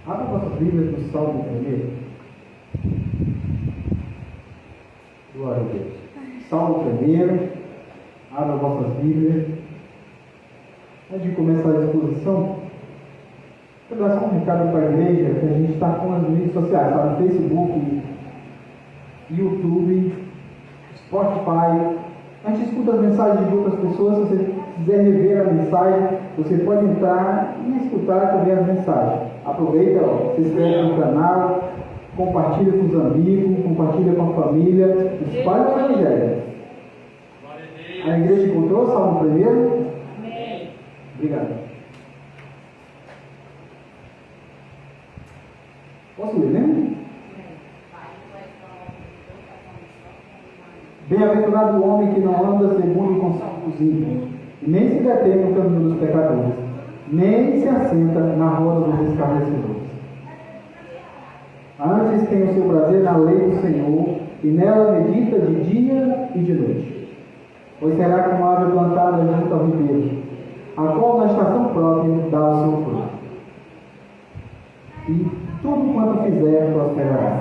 Abra nossas Bíblias no Salmo 1. Glória a Deus. Salmo 1. Abra vossas Bíblias. Antes de começar a exposição, eu vou dar só um recado para a igreja, que a gente está com as mídias sociais, tá? No Facebook, YouTube, Spotify. A gente escuta as mensagens de outras pessoas. Se você quiser rever a mensagem, você pode entrar e escutar também as mensagens. Aproveita, se inscreve no canal, compartilha com os amigos, compartilha com a família, espalha o Evangelho. A igreja encontrou o Salmo 1? Amém. Obrigado. Posso ler, né? Bem-aventurado o homem que não anda segundo o conselho dos ímpios, nem se detém no caminho dos pecadores, nem se assenta na roda dos escarnecedores. Antes tem o seu prazer na lei do Senhor, e nela medita de dia e de noite. Pois será como a árvore plantada junto ao ribeiro, a qual na estação própria dá o seu fruto. E tudo quanto fizer prosperará.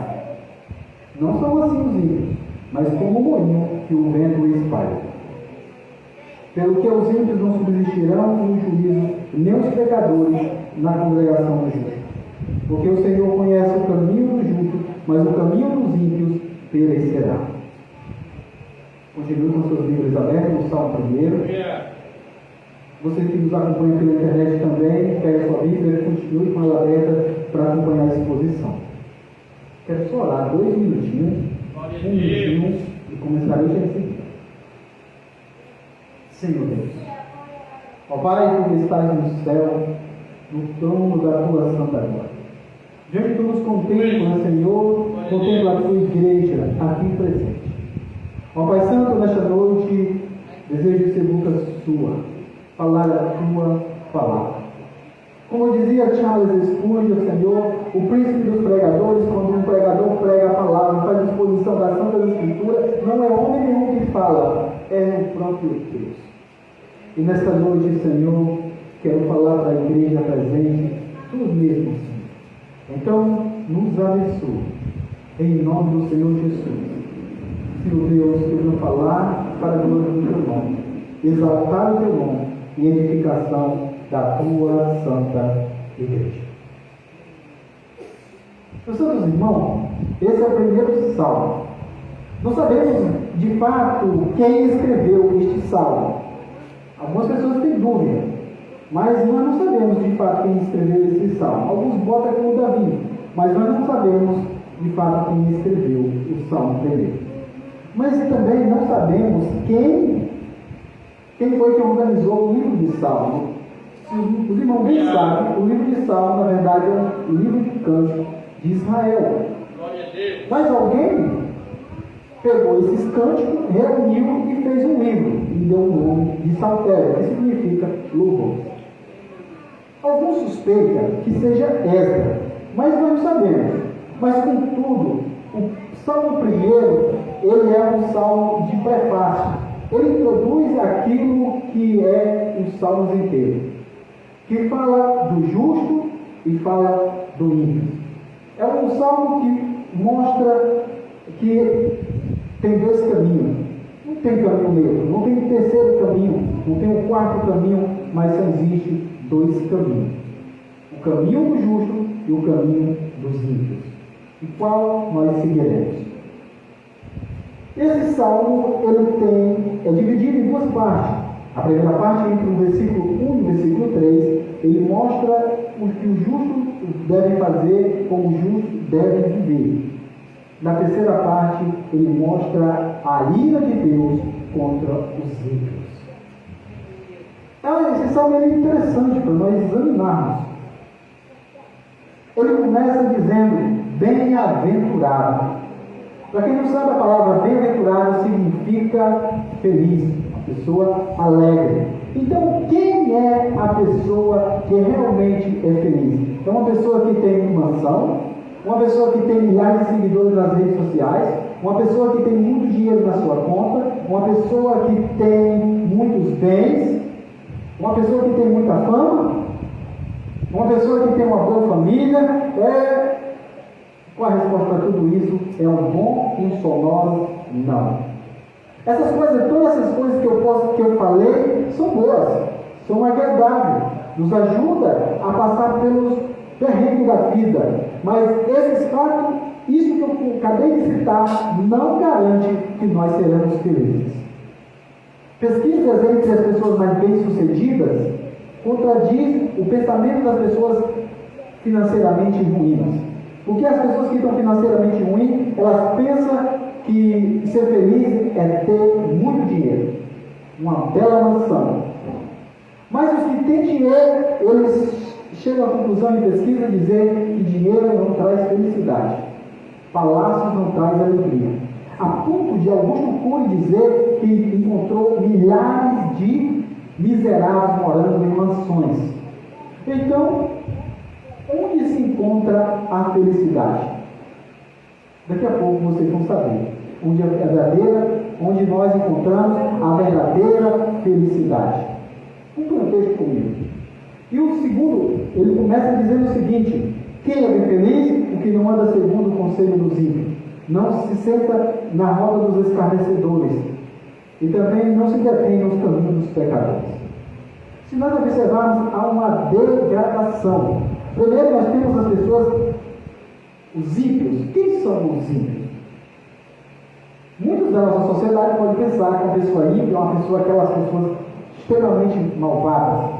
Não são assim os ímpios, mas como o moinho que o vento espalha. Pelo que os ímpios não subsistirão no juízo, nem os pecadores na congregação do justo. Porque o Senhor conhece o caminho do justo, mas o caminho dos ímpios perecerá. Continue com suas Bíblias abertas no Salmo 1. Você que nos acompanha pela internet também, pegue a sua Bíblia e continue com ela aberta para acompanhar a exposição. Quero só orar 2 minutinhos, e começarei já em seguida. Senhor Deus, ó Pai que estás no céu, no trono da tua santa glória, diante de tu nos contempla, Senhor, contempla a tua igreja aqui presente. Ó Pai Santo, nesta noite, desejo ser boca sua, falar a tua palavra. Como dizia Charles Spurgeon, Senhor, o príncipe dos pregadores, quando um pregador prega a palavra, faz exposição da Santa Escritura, não é homem nenhum que fala, é o próprio Deus. E nesta noite, Senhor, quero falar para a igreja presente, tu mesmo, Senhor. Então, nos abençoe, em nome do Senhor Jesus. Senhor Deus, que eu vou falar para a glória do teu nome, exaltar o teu nome e edificação da tua santa igreja. Meus santos irmãos, esse é o primeiro salmo. Não sabemos de fato quem escreveu este salmo. Algumas pessoas têm dúvida, mas nós não sabemos de fato quem escreveu esse salmo. Alguns botam como Davi, mas nós não sabemos de fato quem escreveu o salmo primeiro. Mas também não sabemos quem foi que organizou o livro de Salmo. Os irmãos bem sabem, o livro de Salmo, na verdade, é o livro de cântico de Israel. Mas alguém pegou esses cânticos, reuniu e fez um livro, e deu o nome de Saltério, que significa louvor. Alguns suspeitam que seja Esdras, mas nós não sabemos. Mas, contudo, o Salmo primeiro, ele é um salmo de prefácio. Ele introduz aquilo que é os salmos inteiros, que fala do justo e fala do ímpio. É um salmo que mostra que tem 2 caminhos. Não tem caminho meio, não tem um terceiro caminho, não tem um quarto caminho, mas só existe 2 caminhos. O caminho do justo e o caminho dos ímpios. E qual nós seguiremos? Esse salmo é dividido em 2 partes. A primeira parte, entre o versículo 1 e o versículo 3, ele mostra o que os justos devem fazer, como os justos devem viver. Na terceira parte, ele mostra a ira de Deus contra os ímpios. Esse salmo é interessante para nós examinarmos. Ele começa dizendo, bem-aventurado. Para quem não sabe, a palavra bem-aventurado significa feliz, uma pessoa alegre. Então, quem é a pessoa que realmente é feliz? É uma pessoa que tem mansão, uma pessoa que tem milhares de seguidores nas redes sociais, uma pessoa que tem muito dinheiro na sua conta, uma pessoa que tem muitos bens, uma pessoa que tem muita fama. Uma pessoa que tem uma boa família, qual a resposta para tudo isso? É um bom e um sonoro não. Essas coisas, todas essas coisas que eu falei, são boas, são agradáveis, nos ajuda a passar pelos perrengues da vida. Mas esses fatos, isso que eu acabei de citar, não garante que nós seremos felizes. Pesquisas entre as pessoas mais bem-sucedidas contradiz o pensamento das pessoas financeiramente ruins. Porque as pessoas que estão financeiramente ruins, elas pensam que ser feliz é ter muito dinheiro, uma bela mansão. Mas os que têm dinheiro, eles chegam à conclusão em pesquisa de dizer que dinheiro não traz felicidade, palácios não traz alegria. A ponto de Augusto Cury dizer que encontrou milhares de miseráveis morando em mansões. Então, onde se encontra a felicidade? Daqui a pouco vocês vão saber onde é a verdadeira, onde nós encontramos a verdadeira felicidade. Um texto comigo. E o segundo, ele começa dizendo o seguinte: quem é bem feliz? O que não anda segundo o conselho dos ímpios, não se senta na roda dos escarnecedores, e também não se detém nos caminhos dos pecadores. Se nós observarmos, há uma degradação. Primeiro nós temos as pessoas, os ímpios. Quem são os ímpios? Muitos da nossa sociedade podem pensar que a pessoa ímpia é uma pessoa, aquelas pessoas extremamente malvadas.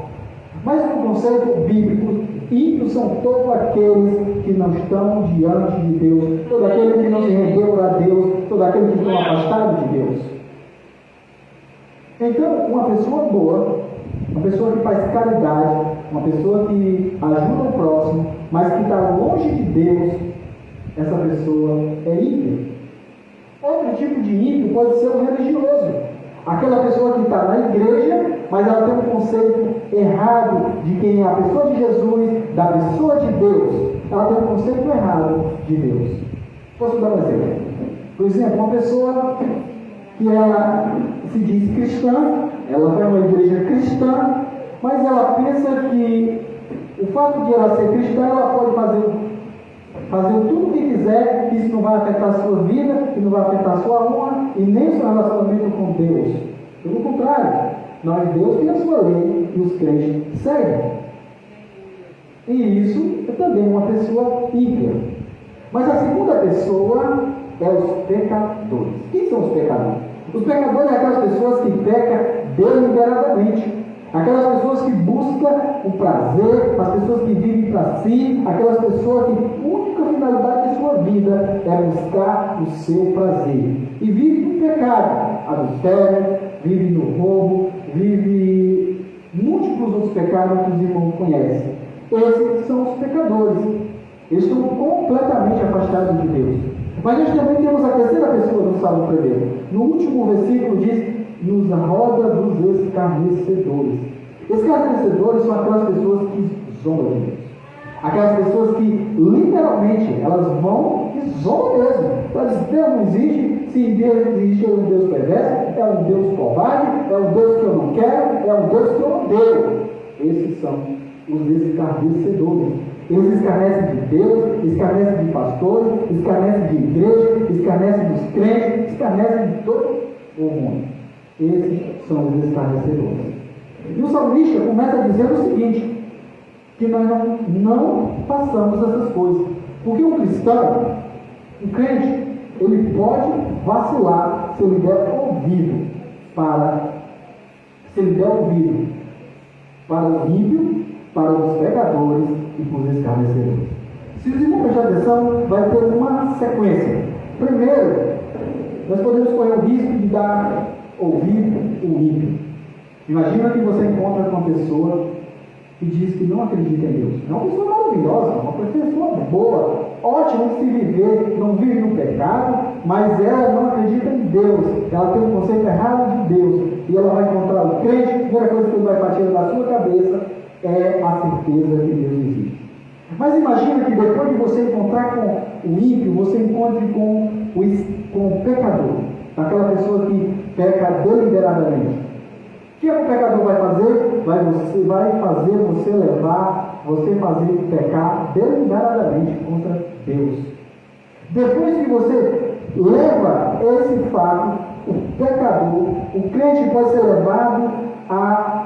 Mas no conceito bíblico, ímpios são todos aqueles que não estão diante de Deus, todo aquele que não se rendeu a Deus, todo aquele que estão afastados de Deus. Então, uma pessoa boa, uma pessoa que faz caridade, uma pessoa que ajuda o próximo, mas que está longe de Deus, essa pessoa é ímpia. Outro tipo de ímpio pode ser o religioso. Aquela pessoa que está na igreja, mas ela tem um conceito errado de quem é a pessoa de Jesus, da pessoa de Deus. Ela tem um conceito errado de Deus. Posso dar um exemplo? Por exemplo, uma pessoa que ela se diz cristã, ela vai a uma igreja cristã, mas ela pensa que o fato de ela ser cristã, ela pode fazer tudo o que quiser, que isso não vai afetar a sua vida, que não vai afetar a sua honra e nem o seu relacionamento com Deus. Pelo contrário, Deus tem a sua lei e os crentes seguem. E isso é também uma pessoa ímpia. Mas a segunda pessoa é os pecadores. Quem são os pecadores? Os pecadores é aquelas pessoas que pecam deliberadamente. Aquelas pessoas que buscam o prazer, as pessoas que vivem para si, aquelas pessoas que a única finalidade de sua vida é buscar o seu prazer. E vive no pecado, adultério, vive no roubo, vive múltiplos outros pecados que os irmãos conhecem. Esses são os pecadores. Eles estão completamente afastados de Deus. Mas nós também temos a terceira pessoa do Salmo 1. No último versículo diz: nos roda dos escarnecedores. Escarnecedores são aquelas pessoas que zombam de Deus. Aquelas pessoas que literalmente elas vão e zombam mesmo. Elas dizem: Deus não existe. Se Deus existe, é um Deus perverso, é um Deus covarde, é um Deus que eu não quero, é um Deus que eu odeio. Esses são os escarnecedores. Eles escarnecem de Deus, escarnecem de pastores, escarnecem de igreja, escarnecem dos crentes, escarnecem de todo o mundo. Esses são os escarnecedores. E o salmista começa dizendo o seguinte: que nós não façamos essas coisas. Porque um cristão, um crente, ele pode vacilar se ele der ouvido para o ímpio, para os pecadores e para os escarnecedores. Se os irmãos prestarem atenção, vai ter uma sequência. Primeiro, nós podemos correr o risco de dar ouvido o ímpio. Imagina que você encontra com uma pessoa que diz que não acredita em Deus. É uma pessoa maravilhosa, uma pessoa boa, ótima de se viver, não vive no pecado, mas ela não acredita em Deus. Ela tem um conceito errado de Deus. E ela vai encontrar o crente, a primeira coisa que ele vai partir da sua cabeça é a certeza que Deus existe. Mas imagina que depois de você encontrar com o ímpio, você encontre com o pecador, aquela pessoa que peca deliberadamente. O que o pecador vai fazer? Vai fazer você levar você fazer pecar deliberadamente contra Deus. Depois que você leva esse fato, o pecador, o crente pode ser levado a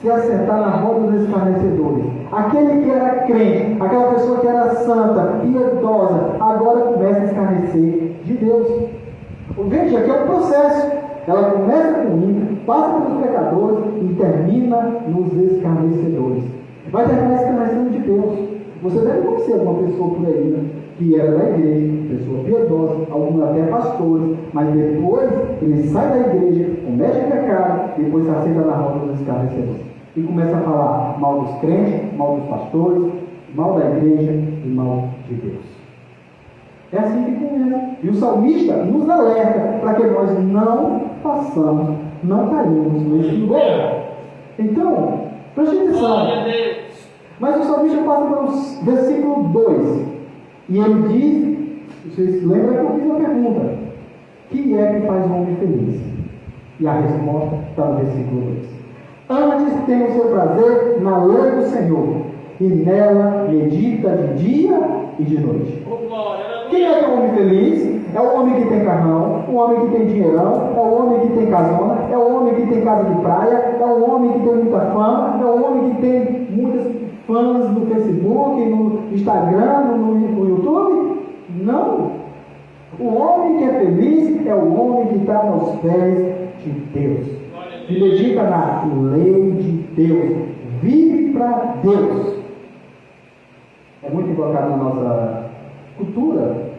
se assentar na roda dos escarnecedores. Aquele que era crente, aquela pessoa que era santa, piedosa, agora começa a escarnecer de Deus. Veja que é um processo. Ela começa com o ímpio, passa pelos pecadores e termina nos escarnecedores. Vai terminar escarnecendo de Deus. Você deve conhecer alguma pessoa por aí, né, que era da igreja, pessoa piedosa, alguns até pastores, mas depois ele sai da igreja, comete pecado, depois se assenta na roda dos escarnecedores. E começa a falar mal dos crentes, mal dos pastores, mal da igreja e mal de Deus. É assim que começa. E o salmista nos alerta para que nós não façamos, não caímos nesse lugar. Então, preste atenção. Mas o salmista passa para o versículo 2. E ele diz, vocês lembram que eu fiz uma pergunta: que é que faz o homem feliz? E a resposta está no versículo 2. Antes tem o seu prazer na lei do Senhor, e nela medita de dia e de noite. Quem é o homem feliz? É o homem que tem carrão, o homem que tem dinheirão, é o homem que tem casona, é o homem que tem casa de praia, é o homem que tem muita fama, é o homem que tem muitos fãs no Facebook, no Instagram, no YouTube? Não! O homem que é feliz é o homem que está aos pés de Deus, que medita na lei de Deus, vive para Deus. É muito invocado na nossa cultura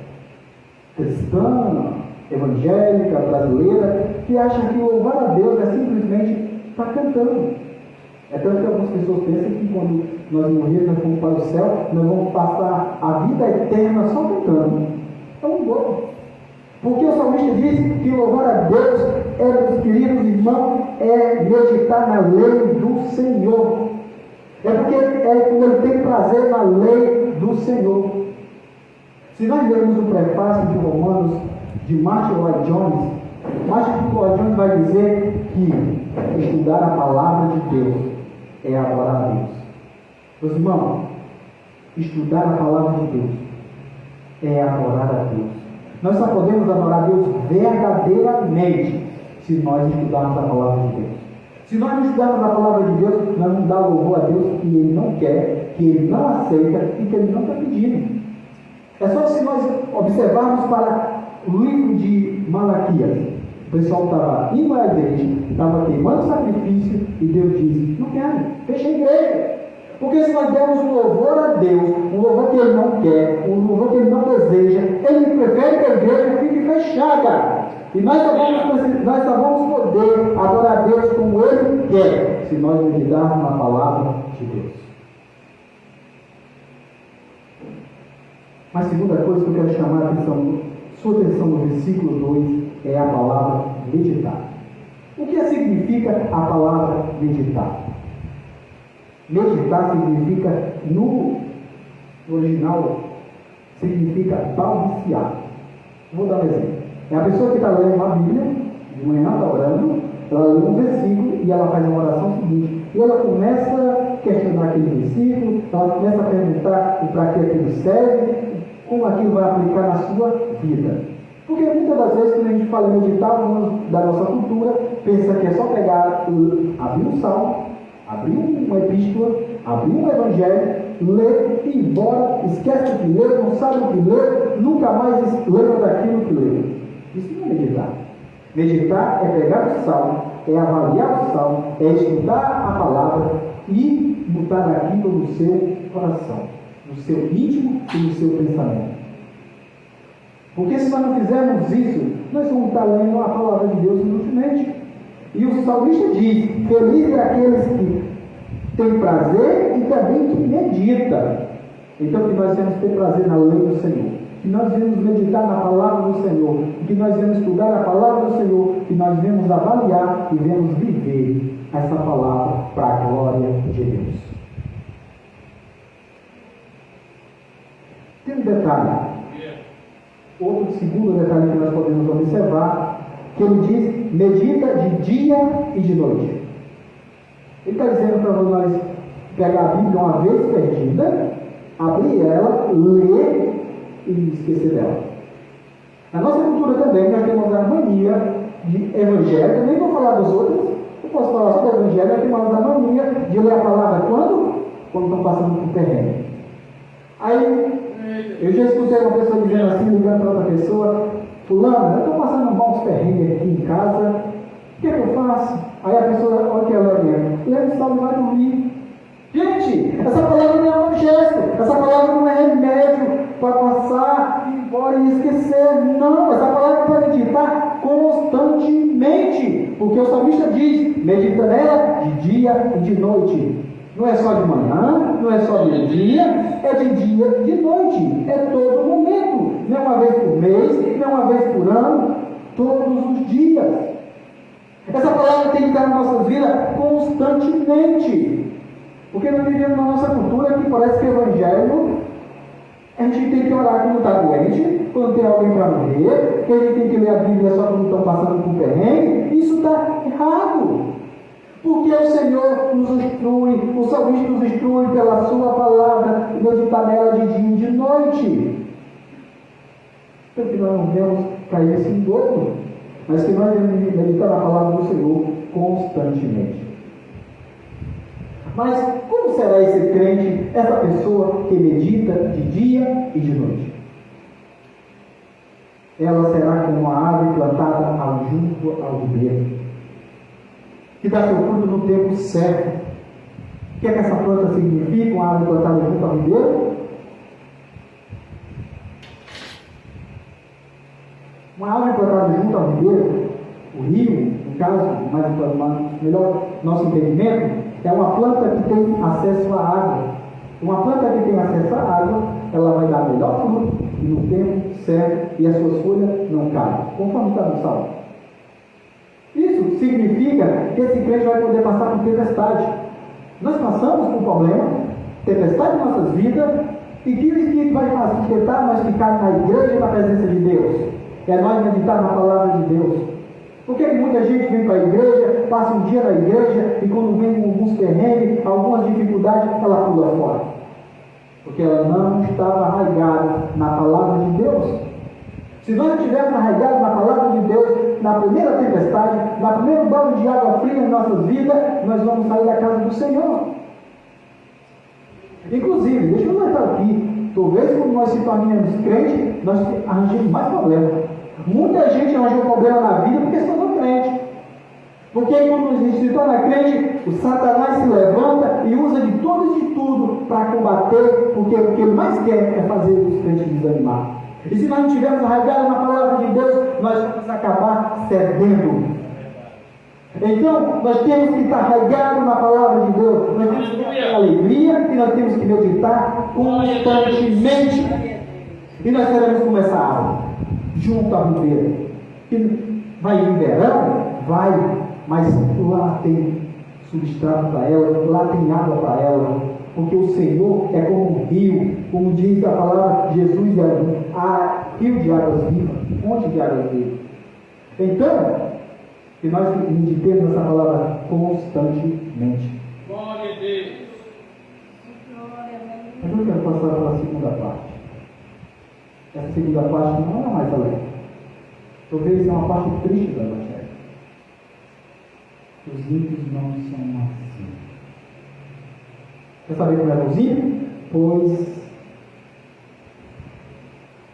cristã, evangélica, brasileira, que acha que louvar a Deus é simplesmente estar cantando. É tanto que algumas pessoas pensam que quando nós morrermos, nós vamos para o céu, nós vamos passar a vida eterna só cantando. É um louco. Porque o salmista diz que louvar a Deus, meus queridos irmãos, é meditar na lei do Senhor. É porque ele tem prazer na lei do Senhor. Se nós lermos o prefácio de Romanos de Martin Lloyd Jones, Martin Lloyd Jones vai dizer que estudar a palavra de Deus é adorar a Deus. Meus irmãos, estudar a palavra de Deus é adorar a Deus. Nós só podemos adorar a Deus verdadeiramente se nós estudarmos a palavra de Deus. Se nós não estudarmos a palavra de Deus, nós não damos louvor a Deus que Ele não quer, que Ele não aceita e que Ele não está pedindo. É só se nós observarmos para o livro de Malaquias. O pessoal estava indo à igreja, estava queimando sacrifício e Deus diz: não quero, fecha a igreja. Porque se nós dermos um louvor a Deus, um louvor que Ele não quer, um louvor que Ele não deseja, Ele prefere que a igreja fique fechada. E nós só vamos poder adorar a Deus como Ele quer, se nós meditarmos na palavra de Deus. Mas a segunda coisa que eu quero chamar a sua atenção no versículo 2 é a palavra meditar. O que significa a palavra meditar? Meditar significa, no original, significa balbuciar. Vou dar um exemplo. É a pessoa que está lendo a Bíblia, de manhã está orando, ela lê um versículo e ela faz uma oração seguinte. E ela começa a questionar aquele versículo, ela começa a perguntar para que aquilo serve, como aquilo vai aplicar na sua vida. Porque muitas das vezes, quando a gente fala em meditar, da nossa cultura, pensa que é só pegar, abrir um salmo, abrir uma epístola, abrir um evangelho, ler e ir embora, esquece o que leu, não sabe o que leu, nunca mais lembra daquilo que leu. Isso não é meditar. Meditar é pegar o salmo, é avaliar o salmo, é estudar a palavra e botar aquilo no seu coração, no seu íntimo e no seu pensamento. Porque se nós não fizermos isso, nós vamos estar lendo a palavra de Deus inutilmente. E o salmista diz: feliz é aqueles que têm prazer e também que medita. Então que nós temos que ter prazer na lei do Senhor, que nós vamos meditar na palavra do Senhor, que nós vamos estudar a palavra do Senhor, que nós vamos avaliar e vamos viver essa palavra para a glória de Deus. Tem um detalhe, outro segundo detalhe que nós podemos observar, que ele diz: medita de dia e de noite. Ele está dizendo para nós pegar a Bíblia uma vez perdida, abrir ela, ler e esquecer dela. Na nossa cultura também nós temos a mania de evangelho, nem vou falar dos outros, eu posso falar sobre o evangelho, nós temos a mania de ler a palavra quando? Quando estão passando por terreno. Aí, eu já escutei uma pessoa dizendo assim, ligando para outra pessoa, fulano, eu estou passando bons perrengues aqui em casa, o que é que eu faço? Aí a pessoa, olha que ela lê o salmo e vai dormir. Gente, essa palavra não é um gesto, essa palavra não é remédio para passar, ir embora e esquecer. Não, essa palavra é para meditar constantemente, porque o salmista diz, medita nela de dia e de noite. Não é só de manhã, não é só de dia, é de dia e de noite, é todo momento, não é uma vez por mês, não é uma vez por ano, todos os dias. Essa palavra tem que estar na nossa vida constantemente. Porque nós vivemos na nossa cultura que parece que o evangelho, a gente tem que orar quando está doente, quando tem alguém para morrer, que a gente tem que ler a Bíblia só quando estão passando por perrengue. Isso está errado. Porque o Senhor nos instrui, o salmista nos instrui pela sua palavra, e meditar nela de dia e de noite. Então que nós não devemos cair nesse engano, mas que nós devemos meditar na palavra do Senhor constantemente. Mas como será esse crente, essa pessoa que medita de dia e de noite? Ela será como uma árvore plantada junto ao ribeiro, que dá seu fruto no tempo certo. O que é que essa planta significa, uma árvore plantada junto ao ribeiro? Uma árvore plantada junto ao ribeiro, o rio, no caso, melhor nosso entendimento, é uma planta que tem acesso à água. Uma planta que tem acesso à água, ela vai dar melhor fruto e no tempo certo, e as suas folhas não caem, conforme está no Salmo. Isso significa que esse crente vai poder passar por tempestade. Nós passamos por problema, tempestade em nossas vidas, e que o Espírito vai sustentar nós ficar na igreja e na presença de Deus. É nós meditar na palavra de Deus. Porque muita gente vem para a igreja, passa um dia na igreja, e quando vem alguns perrengues, algumas dificuldades, ela pula fora. Porque ela não estava arraigada na palavra de Deus. Se nós estivermos arraigados na palavra de Deus, na primeira tempestade, na primeira banho de água fria em nossas vidas, nós vamos sair da casa do Senhor. Inclusive, deixa eu notar aqui, talvez quando nós se tornemos crentes, nós arranjamos mais problemas. Muita gente arranjou problema na vida porque se tornou crente. Porque quando a gente se torna crente, o Satanás se levanta e usa de tudo e de tudo para combater, porque o que ele mais quer é fazer os crentes desanimar. E se nós não estivermos arraigados na palavra de Deus, nós vamos acabar cedendo. Então, nós temos que estar arraigados na palavra de Deus, nós temos que ter alegria e nós temos que meditar constantemente. E nós queremos começar a aula junto à ribeira. E vai em verão? Vai, mas lá tem substrato para ela, lá tem água para ela, porque o Senhor é como um rio, como diz a palavra Jesus, rio de águas vivas, fonte de águas vivas. Então, que nós meditemos essa palavra constantemente. Glória a Deus. Mas eu quero passar para a segunda parte. Essa segunda parte não é mais alegre. Talvez é uma parte triste da Evangelho. Os ímpios não são assim. Quer saber como é os ímpios? Pois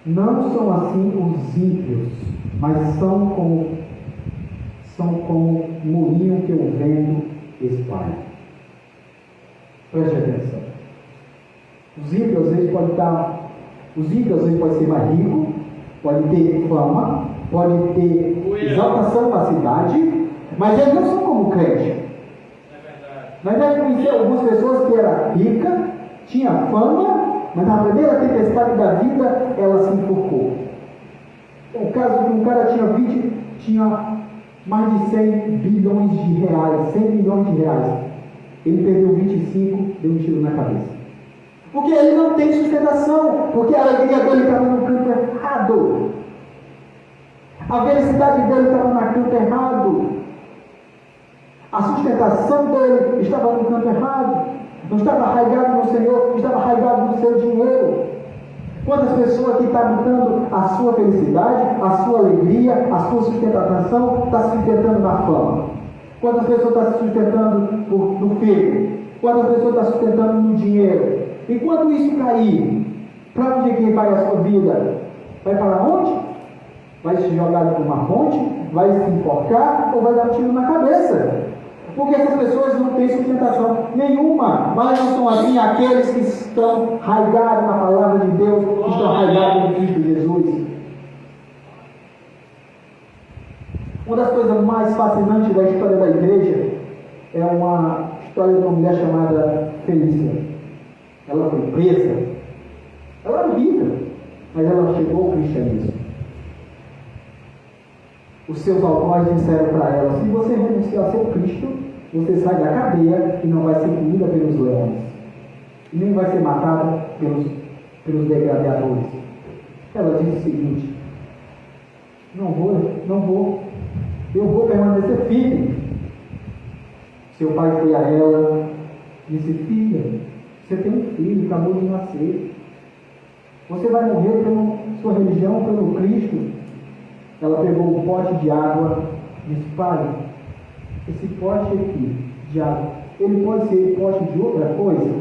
não são assim os ímpios, mas são como moinho que o vento espalha. Preste atenção. Os ímpios às vezes podem ser mais ricos, podem ter fama, podem ter exaltação na cidade, mas eles não são como crente. Nós devemos conhecer algumas pessoas que eram ricas, tinha fama, mas na primeira tempestade da vida ela se enforcou. O caso de um cara tinha mais de 100 bilhões de reais, 100 milhões de reais. Ele perdeu 25, deu um tiro na cabeça. Porque ele não tem sustentação, porque a alegria dele estava no canto errado. A felicidade dele estava no canto errado. A sustentação dele estava no canto errado. não estava arraigado no Senhor, estava arraigado no seu dinheiro. Quantas pessoas que estão buscando a sua felicidade, a sua alegria, a sua sustentação, está se sustentando na fama? Quantas pessoas estão se sustentando no filho? Quantas pessoas estão se sustentando no dinheiro? E quando isso cair, para onde é que vai a sua vida? Vai para onde? Vai se jogar por uma ponte? Vai se enforcar? Ou vai dar um tiro na cabeça? Porque essas pessoas não têm sustentação nenhuma. Mas não são assim aqueles que estão arraigados na palavra de Deus, que estão arraigados no Cristo Jesus. Uma das coisas mais fascinantes da história da igreja é uma história de uma mulher chamada Felícia. Ela foi presa. Ela era rica, mas ela chegou ao cristianismo. Os seus algozes disseram para ela: se você renunciar ao seu Cristo, você sai da cadeia e não vai ser comida pelos leões, e nem vai ser matada pelos degradadores. Ela disse o seguinte: não vou, eu vou permanecer firme. Seu pai foi a ela e disse: filha, você tem um filho, acabou de nascer, você vai morrer pela sua religião, pelo Cristo. Ela pegou um pote de água e disse: pai, esse pote aqui de água, ele pode ser pote de outra coisa?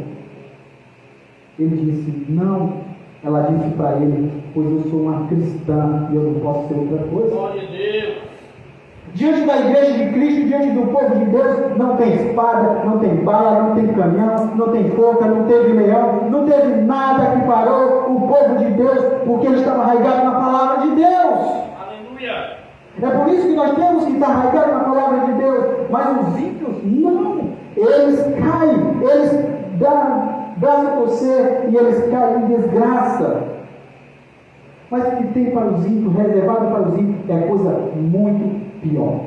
Ele disse: não. Ela disse para ele: pois eu sou uma cristã e eu não posso ser outra coisa. Glória a Deus. Diante da igreja de Cristo, diante do povo de Deus, não tem espada, não tem bala, não tem canhão, não tem forca, não teve leão, não teve nada que parou o povo de Deus, porque ele estava arraigado na palavra de Deus. Aleluia. É por isso que nós temos que estar arraigados na palavra de Deus. Mas os ímpios, não. Eles caem, eles dão braço a torcer e eles caem em desgraça. Mas o que tem para os ímpios, reservado para os ímpios, é coisa muito pior.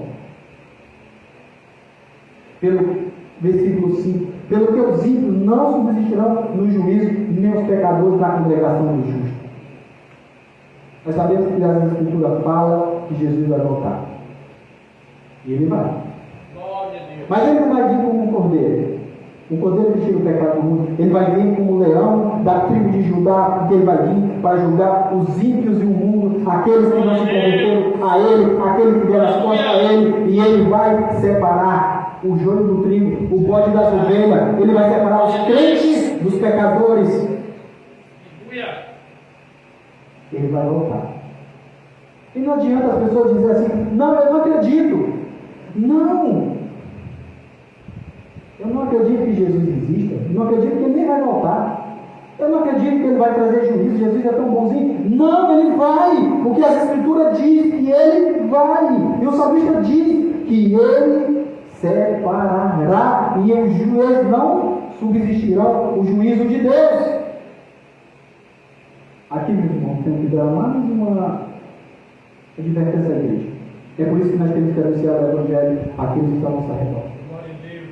Pelo versículo 5: pelo que os ímpios não subsistirão no juízo, nem os pecadores na congregação do justo. Nós sabemos que a Escritura fala que Jesus vai voltar. E ele vai. Glória a Deus. Mas ele não vai vir como um cordeiro. Um cordeiro que tira o pecado do mundo. Ele vai vir como um leão da tribo de Judá, porque ele vai vir para julgar os ímpios e o mundo, aqueles que não se converteram a ele, aqueles que deram as costas a ele, e ele vai separar o joio do trigo, o bode das ovelhas. Ele vai separar os crentes dos pecadores. Aleluia. Ele vai voltar. E não adianta as pessoas dizerem assim: não, eu não acredito. Não! Eu não acredito que Jesus exista. Eu não acredito que ele nem vai voltar. Eu não acredito que ele vai trazer juízo. Jesus é tão bonzinho. Não, ele vai. Porque a Escritura diz que ele vai. E o salmista diz que ele separará. E os juízes não subsistirão o juízo de Deus. Aqui, meu irmão, temos que dar mais uma advertência à igreja. É por isso que nós temos que anunciar o Evangelho àqueles que estão ao nosso redor. Glória a Deus.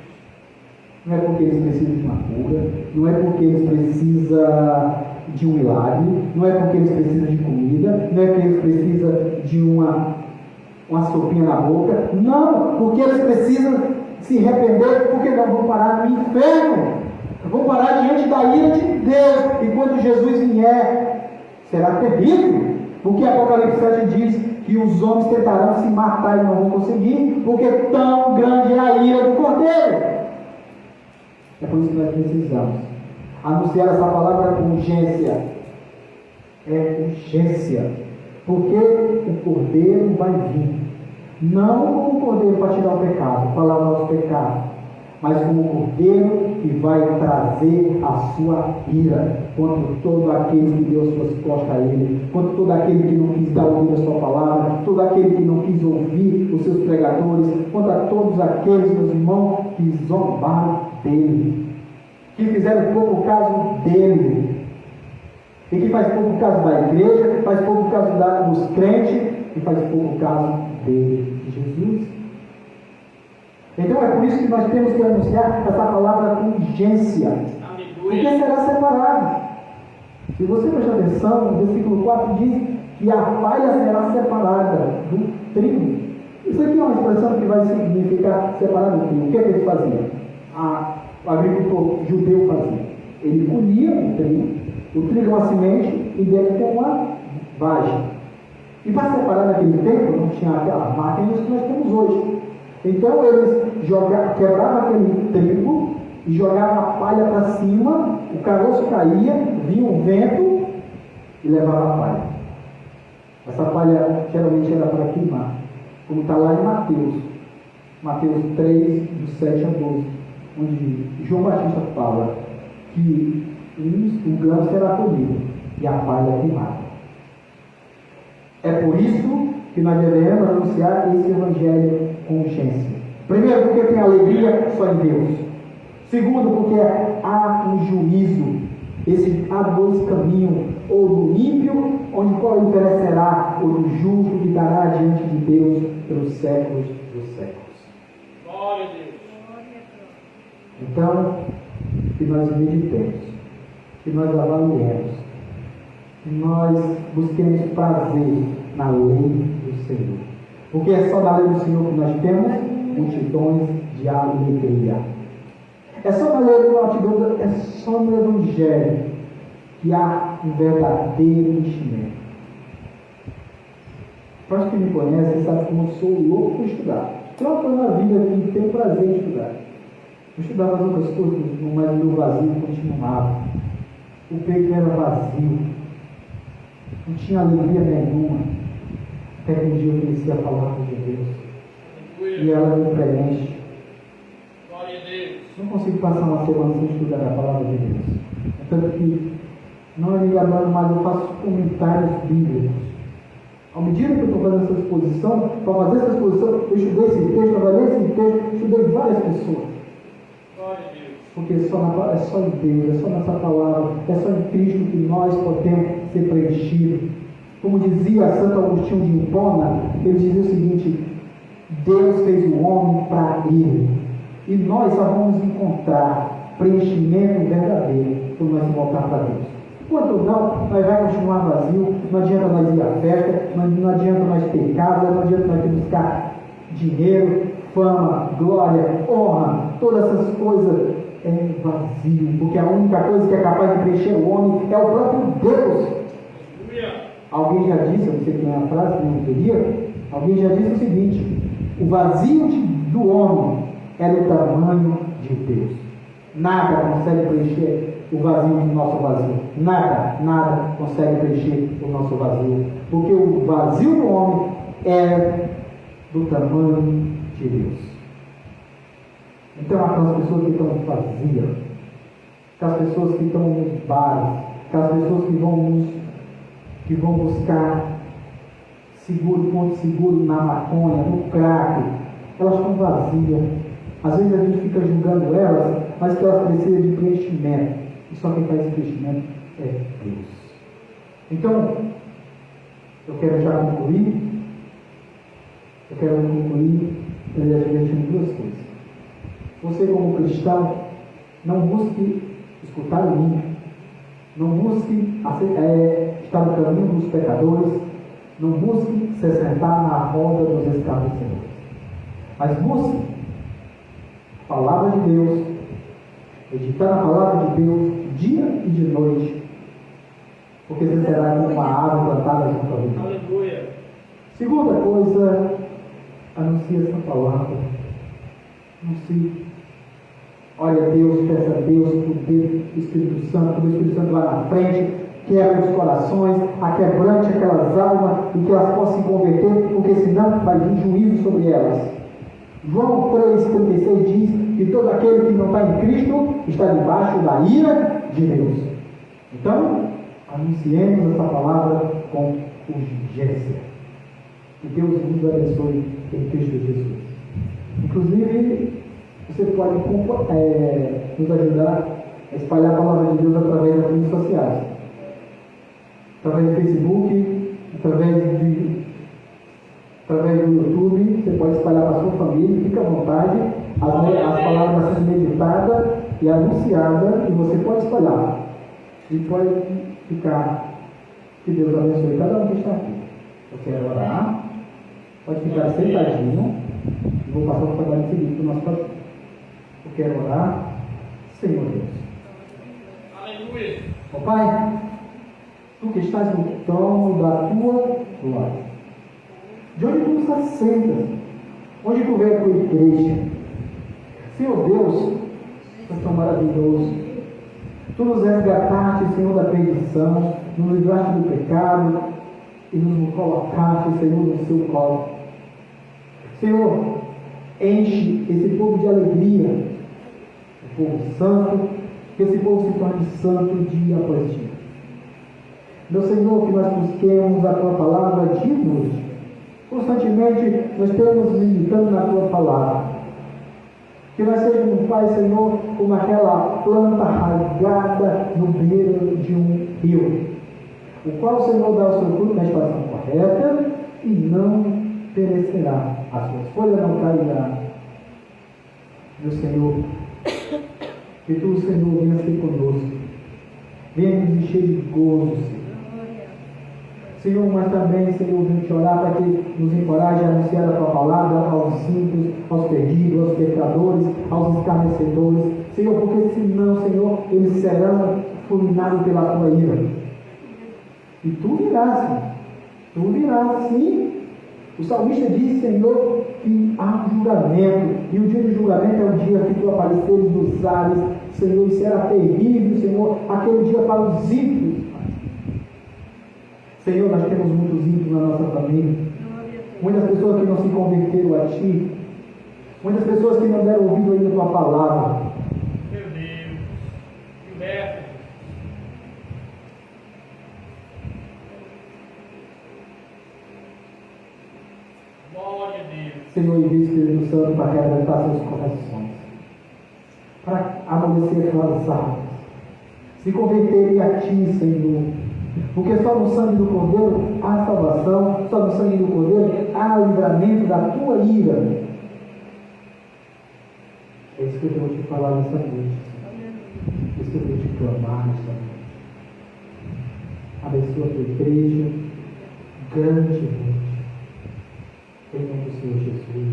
Não é porque eles precisam de uma cura, não é porque eles precisam de um milagre, não é porque eles precisam de comida, não é porque eles precisam de uma sopinha na boca. Não, porque eles precisam se arrepender, porque não vão parar no inferno. Vão parar diante da ira de Deus. E quando Jesus vier, será terrível, porque Apocalipse 7 diz que os homens tentarão se matar e não vão conseguir, porque tão grande é a ira do Cordeiro. É por isso que nós precisamos anunciar essa palavra com urgência. É urgência, porque o Cordeiro vai vir, não como o Cordeiro para tirar o pecado, para lavar o nosso pecado, mas como o Cordeiro que vai trazer a sua ira contra todo aquele que deu suas costas a ele, contra todo aquele que não quis dar ouvido à sua palavra, todo aquele que não quis ouvir os seus pregadores, contra todos aqueles, meus irmãos, que zombaram dele, que fizeram pouco caso dele, e que faz pouco caso da igreja, faz pouco caso dos crentes, e faz pouco caso dele, de Jesus. Então é por isso que nós temos que anunciar essa palavra com urgência. Porque será separado. Se você prestar atenção, no versículo 4 diz que a palha será separada do trigo. Isso aqui é uma expressão que vai significar separar do trigo. O que é que eles faziam? A o agricultor judeu fazia? Ele colhia o trigo é uma semente e dentro tem uma vagem. E para separar naquele tempo, não tinha aquelas máquinas que nós temos hoje. Então eles quebravam aquele trigo e jogavam a palha para cima, o caroço caía, vinha um vento e levava a palha. Essa palha geralmente era para queimar, como está lá em Mateus 3, do 7 a 12, onde João Batista fala que o grão será colhido e a palha queimada. É por isso que nós devemos anunciar esse evangelho com urgência. Primeiro, porque tem alegria só em Deus. Segundo, porque há um juízo. Há dois caminhos, ou do ímpio, onde qual ele perecerá, ou do justo que dará diante de Deus pelos séculos dos séculos. Glória a Deus. Então, que nós meditemos, que nós avaliemos, que nós busquemos prazer na lei do Senhor. Porque é só na lei do Senhor que nós temos multidões de alegria. É só na lei do Senhor, é só no Evangelho que há um verdadeiro enchimento. Para os que me conhecem, sabem como eu sou louco por estudar. Próprio na vida que tenho prazer em estudar. Eu estudava as outras coisas, mas o meu vazio continuava. O peito era vazio. Não tinha alegria nenhuma. Até que um dia eu conheci a palavra de Deus. E ela me preenche. Glória a Deus. Não consigo passar uma semana sem estudar a palavra de Deus. Tanto que, não é me gravando, mas eu faço comentários bíblicos. À medida que eu estou fazendo essa exposição, para fazer essa exposição, eu estudei esse texto, eu avaliei esse texto, estudei várias pessoas. Glória a Deus. Porque é só em Deus, é só nessa palavra, é só em Cristo que nós podemos ser preenchidos. Como dizia Santo Agostinho de Hipona, ele dizia o seguinte: Deus fez o homem para ele. E nós só vamos encontrar preenchimento verdadeiro quando nós voltar para Deus. Enquanto não, nós vamos continuar vazio, não adianta nós ir à festa, não adianta nós ter casa, não adianta nós buscar dinheiro, fama, glória, honra, todas essas coisas é vazio, porque a única coisa que é capaz de preencher o homem é o próprio Deus. Aleluia. Alguém já disse, eu não sei quem é a frase, não queria, alguém já disse o seguinte: o vazio do homem é do tamanho de Deus. Nada consegue preencher o vazio do nosso vazio. Nada consegue preencher o nosso vazio. Porque o vazio do homem é do tamanho de Deus. Então, aquelas pessoas que estão vazias, aquelas pessoas que estão nos bares, aquelas pessoas que vão buscar ponto seguro na maconha, no crack, elas estão vazias. Às vezes a gente fica julgando elas, mas que elas precisam de preenchimento. E só quem faz esse preenchimento é Deus. Então, eu quero já concluir. Eu quero concluir advertindo duas coisas. Você, como cristão, não busque escutar o ímpio. Não busque estar no caminho dos pecadores. Não busque se sentar na roda dos escarnecedores. Mas busque a palavra de Deus, meditar na palavra de Deus dia e de noite, porque você será como uma árvore plantada junto ao rio. Aleluia. Segunda coisa, anuncie essa palavra. Anuncie. Olha a Deus, peça a Deus, por Deus, Espírito Santo, o Espírito Santo vai na frente, quebra os corações, aquebrante aquelas almas e que elas possam se converter, porque senão vai vir juízo sobre elas. João 3,36 diz que todo aquele que não está em Cristo está debaixo da ira de Deus. Então, anunciemos essa palavra com urgência. Que Deus nos abençoe em Cristo Jesus. Inclusive, você pode nos ajudar a espalhar a palavra de Deus através das redes sociais. Através do Facebook, através do YouTube, você pode espalhar para a sua família, fica à vontade, as palavras sendo meditadas e anunciadas, e você pode espalhar. E pode ficar, que Deus abençoe cada um que está aqui. Eu quero orar, pode ficar sentadinho, e vou passar o trabalho seguinte para o nosso pastor. Eu quero orar, Senhor Deus. Aleluia. Ó Pai, Tu que estás no trono da Tua glória, de onde Tu nos assentas, onde Tu vê a Tua igreja, Senhor Deus, Tu és tão maravilhoso. Tu nos resgataste, Senhor, da perdição, nos livraste do pecado e nos colocaste, Senhor, no Seu colo. Senhor, enche esse povo de alegria, o povo santo, que esse povo se torne santo dia após dia. Meu Senhor, que nós busquemos a Tua palavra dia e noite. Constantemente nós estamos meditando na Tua palavra. Que nós sejamos, Pai, Senhor, como aquela planta arraigada no beiro de um rio, o qual o Senhor dá o seu fruto na estação correta e não perecerá, as suas folhas não cairão. Meu Senhor, que Tu, Senhor, venha ser conosco, venha nos encher de gozo, Senhor. Senhor, mas também, Senhor, venho te orar para que nos encoraje a anunciar a Tua palavra aos simples, aos perdidos, aos pecadores, aos escarnecedores. Senhor, porque senão, Senhor, eles serão fulminados pela Tua ira. E Tu virás, Senhor. Tu virás, sim. O salmista diz, Senhor, que há um julgamento. E o dia do julgamento é o dia que Tu apareceres nos ares, Senhor, e será terrível, Senhor, aquele dia para os ímpios. Senhor, nós temos muitos ímpios na nossa família, muitas pessoas que não se converteram a Ti, muitas pessoas que não deram ouvido ainda a Tua palavra. Meu Deus. Liberta. Glória a Deus. Senhor, envia o Espírito Santo para quebrantar seus corações, para amolecer aquelas almas, se converterem a Ti, Senhor. Porque só no sangue do Cordeiro há salvação, só no sangue do Cordeiro há livramento da Tua ira. É isso que eu tenho te falar nessa noite, Senhor. É isso que eu tenho te clamar nessa noite. Abençoa a Tua igreja grandemente. Em nome do Senhor Jesus.